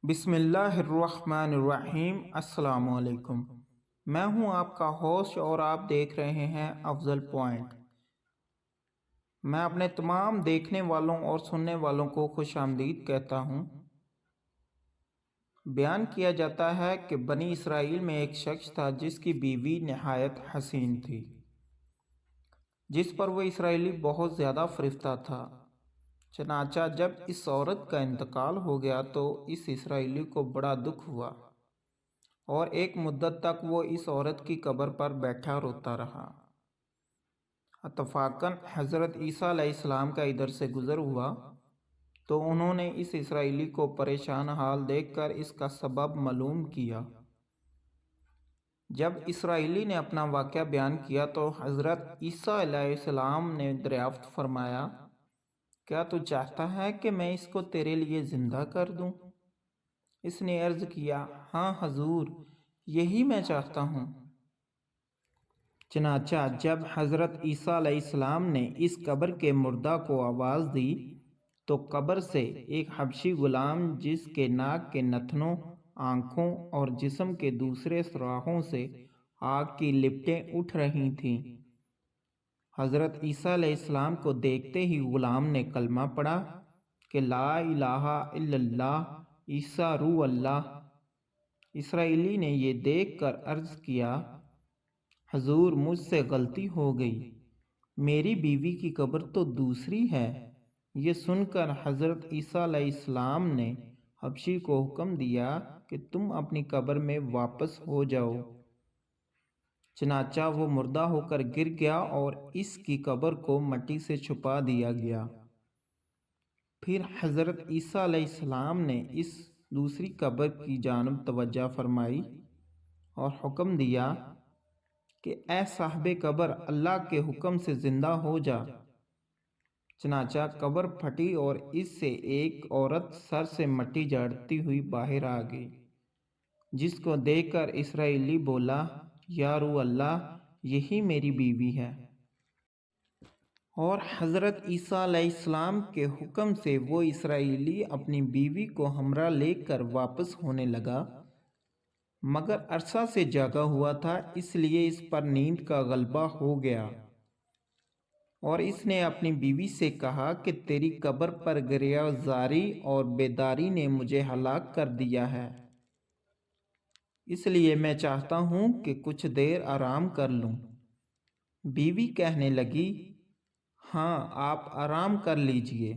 بسم اللہ الرحمن الرحیم۔ السلام علیکم۔ میں ہوں آپ کا ہوسٹ اور آپ دیکھ رہے ہیں افضل پوائنٹ۔ میں اپنے تمام دیکھنے والوں اور سننے والوں کو خوش آمدید کہتا ہوں۔ بیان کیا جاتا ہے کہ بنی اسرائیل میں ایک شخص تھا جس کی بیوی نہایت حسین تھی، جس پر وہ اسرائیلی بہت زیادہ فرفتہ تھا۔ چنانچہ جب اس عورت کا انتقال ہو گیا تو اس اسرائیلی کو بڑا دکھ ہوا اور ایک مدت تک وہ اس عورت کی قبر پر بیٹھا روتا رہا۔ اتفاقاً حضرت عیسیٰ علیہ السلام کا ادھر سے گزر ہوا تو انہوں نے اس اسرائیلی کو پریشان حال دیکھ کر اس کا سبب معلوم کیا۔ جب اسرائیلی نے اپنا واقعہ بیان کیا تو حضرت عیسیٰ علیہ السلام نے دریافت فرمایا، کیا تو چاہتا ہے کہ میں اس کو تیرے لیے زندہ کر دوں؟ اس نے عرض کیا، ہاں حضور، یہی میں چاہتا ہوں۔ چنانچہ جب حضرت عیسیٰ علیہ السلام نے اس قبر کے مردہ کو آواز دی تو قبر سے ایک حبشی غلام جس کے ناک کے نتنوں، آنکھوں اور جسم کے دوسرے سوراخوں سے آگ کی لپٹیں اٹھ رہی تھیں، حضرت عیسیٰ علیہ السلام کو دیکھتے ہی غلام نے کلمہ پڑھا کہ لا الہ الا اللہ عیسیٰ روح اللہ۔ اسرائیلی نے یہ دیکھ کر عرض کیا، حضور مجھ سے غلطی ہو گئی، میری بیوی کی قبر تو دوسری ہے۔ یہ سن کر حضرت عیسیٰ علیہ السلام نے حبشی کو حکم دیا کہ تم اپنی قبر میں واپس ہو جاؤ۔ چنانچہ وہ مردہ ہو کر گر گیا اور اس کی قبر کو مٹی سے چھپا دیا گیا۔ پھر حضرت عیسیٰ علیہ السلام نے اس دوسری قبر کی جانب توجہ فرمائی اور حکم دیا کہ اے صاحب قبر، اللہ کے حکم سے زندہ ہو جا۔ چنانچہ قبر پھٹی اور اس سے ایک عورت سر سے مٹی جھاڑتی ہوئی باہر آ گئی، جس کو دیکھ کر اسرائیلی بولا، یا روح اللہ، یہی میری بیوی ہے۔ اور حضرت عیسیٰ علیہ السلام کے حکم سے وہ اسرائیلی اپنی بیوی کو ہمراہ لے کر واپس ہونے لگا، مگر عرصہ سے جاگا ہوا تھا، اس لیے اس پر نیند کا غلبہ ہو گیا اور اس نے اپنی بیوی سے کہا کہ تیری قبر پر گریہ زاری اور بیداری نے مجھے ہلاک کر دیا ہے، اس لیے میں چاہتا ہوں کہ کچھ دیر آرام کر لوں۔ بیوی کہنے لگی، ہاں آپ آرام کر لیجئے۔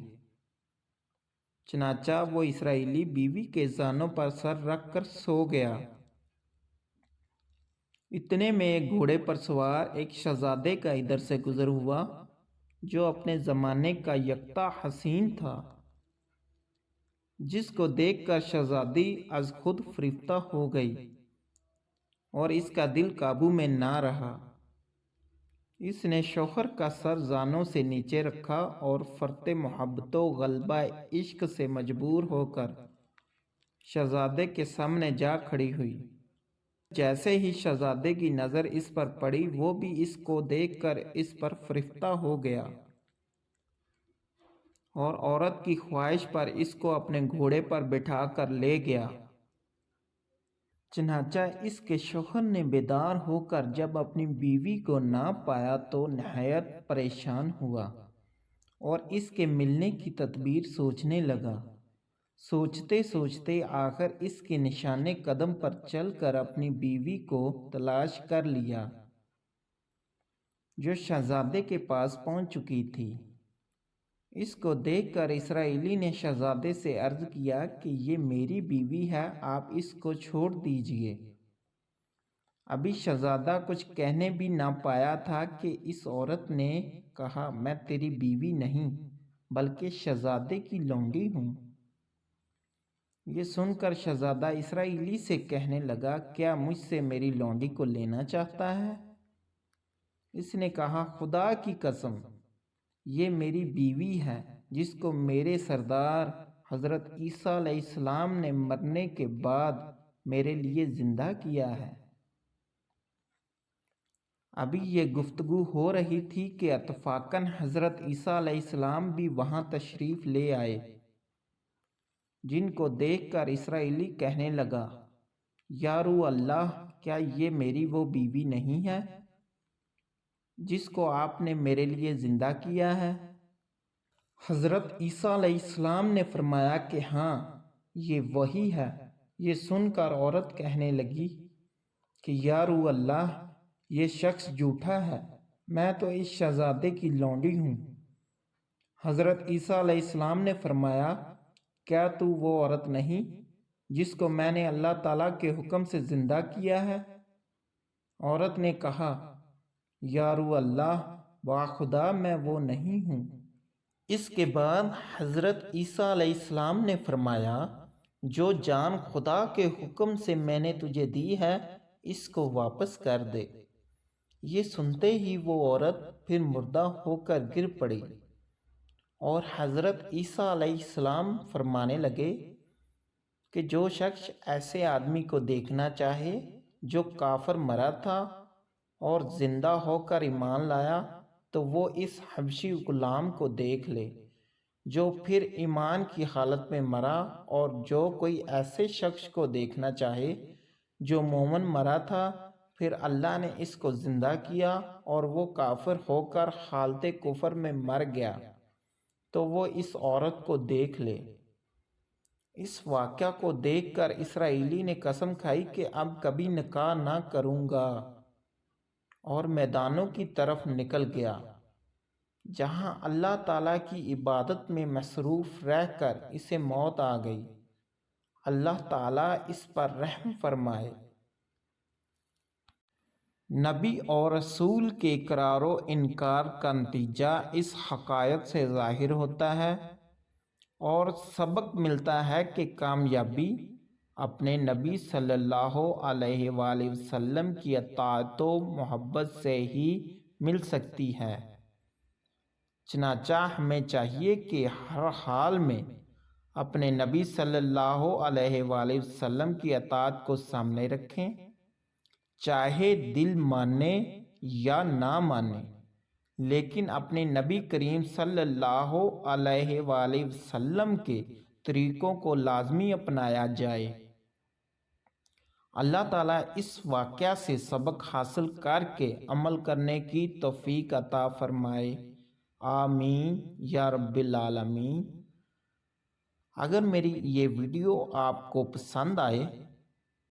چنانچہ وہ اسرائیلی بیوی کے زانوں پر سر رکھ کر سو گیا۔ اتنے میں ایک گھوڑے پر سوار ایک شہزادے کا ادھر سے گزر ہوا جو اپنے زمانے کا یکتا حسین تھا، جس کو دیکھ کر شہزادی از خود فریفتہ ہو گئی اور اس کا دل قابو میں نہ رہا۔ اس نے شوہر کا سر زانوں سے نیچے رکھا اور فرط محبت و غلبہ عشق سے مجبور ہو کر شہزادے کے سامنے جا کھڑی ہوئی۔ جیسے ہی شہزادے کی نظر اس پر پڑی، وہ بھی اس کو دیکھ کر اس پر فریفتہ ہو گیا اور عورت کی خواہش پر اس کو اپنے گھوڑے پر بٹھا کر لے گیا۔ چنانچہ اس کے شوہر نے بیدار ہو کر جب اپنی بیوی کو نہ پایا تو نہایت پریشان ہوا اور اس کے ملنے کی تدبیر سوچنے لگا۔ سوچتے سوچتے آخر اس کے نشان قدم پر چل کر اپنی بیوی کو تلاش کر لیا، جو شہزادے کے پاس پہنچ چکی تھی۔ اس کو دیکھ کر اسرائیلی نے شہزادے سے عرض کیا کہ یہ میری بیوی ہے، آپ اس کو چھوڑ دیجئے۔ ابھی شہزادہ کچھ کہنے بھی نہ پایا تھا کہ اس عورت نے کہا، میں تیری بیوی نہیں بلکہ شہزادے کی لونڈی ہوں۔ یہ سن کر شہزادہ اسرائیلی سے کہنے لگا، کیا مجھ سے میری لونڈی کو لینا چاہتا ہے؟ اس نے کہا، خدا کی قسم، یہ میری بیوی ہے جس کو میرے سردار حضرت عیسیٰ علیہ السلام نے مرنے کے بعد میرے لیے زندہ کیا ہے۔ ابھی یہ گفتگو ہو رہی تھی کہ اتفاقاً حضرت عیسیٰ علیہ السلام بھی وہاں تشریف لے آئے۔ جن کو دیکھ کر اسرائیلی کہنے لگا، یا رو اللہ، کیا یہ میری وہ بیوی نہیں ہے جس کو آپ نے میرے لیے زندہ کیا ہے؟ حضرت عیسیٰ علیہ السلام نے فرمایا کہ ہاں، یہ وہی ہے۔ یہ سن کر عورت کہنے لگی کہ یا رو اللہ، یہ شخص جھوٹا ہے، میں تو اس شہزادے کی لونڈی ہوں۔ حضرت عیسیٰ علیہ السلام نے فرمایا، کیا تو وہ عورت نہیں جس کو میں نے اللہ تعالیٰ کے حکم سے زندہ کیا ہے؟ عورت نے کہا، یا رو اللہ، باخدا میں وہ نہیں ہوں۔ اس کے بعد حضرت عیسیٰ علیہ السلام نے فرمایا، جو جان خدا کے حکم سے میں نے تجھے دی ہے، اس کو واپس کر دے۔ یہ سنتے ہی وہ عورت پھر مردہ ہو کر گر پڑی، اور حضرت عیسیٰ علیہ السلام فرمانے لگے کہ جو شخص ایسے آدمی کو دیکھنا چاہے جو کافر مرا تھا اور زندہ ہو کر ایمان لایا، تو وہ اس حبشی غلام کو دیکھ لے جو پھر ایمان کی حالت میں مرا، اور جو کوئی ایسے شخص کو دیکھنا چاہے جو مومن مرا تھا، پھر اللہ نے اس کو زندہ کیا اور وہ کافر ہو کر حالت کفر میں مر گیا، تو وہ اس عورت کو دیکھ لے۔ اس واقعہ کو دیکھ کر اسرائیلی نے قسم کھائی کہ اب کبھی نکاح نہ کروں گا، اور میدانوں کی طرف نکل گیا جہاں اللہ تعالیٰ کی عبادت میں مصروف رہ کر اسے موت آ گئی۔ اللہ تعالیٰ اس پر رحم فرمائے۔ نبی اور رسول کے اقرار و انکار کا نتیجہ اس حقائق سے ظاہر ہوتا ہے، اور سبق ملتا ہے کہ کامیابی اپنے نبی صلی اللہ علیہ وآلہ وسلم کی اطاعت و محبت سے ہی مل سکتی ہے۔ چنانچہ ہمیں چاہیے کہ ہر حال میں اپنے نبی صلی اللہ علیہ وآلہ وسلم کی اطاعت کو سامنے رکھیں، چاہے دل مانے یا نہ مانے، لیکن اپنے نبی کریم صلی اللہ علیہ وآلہ وسلم کے طریقوں کو لازمی اپنایا جائے۔ اللہ تعالیٰ اس واقعہ سے سبق حاصل کر کے عمل کرنے کی توفیق عطا فرمائے، آمین یا رب العالمین۔ اگر میری یہ ویڈیو آپ کو پسند آئے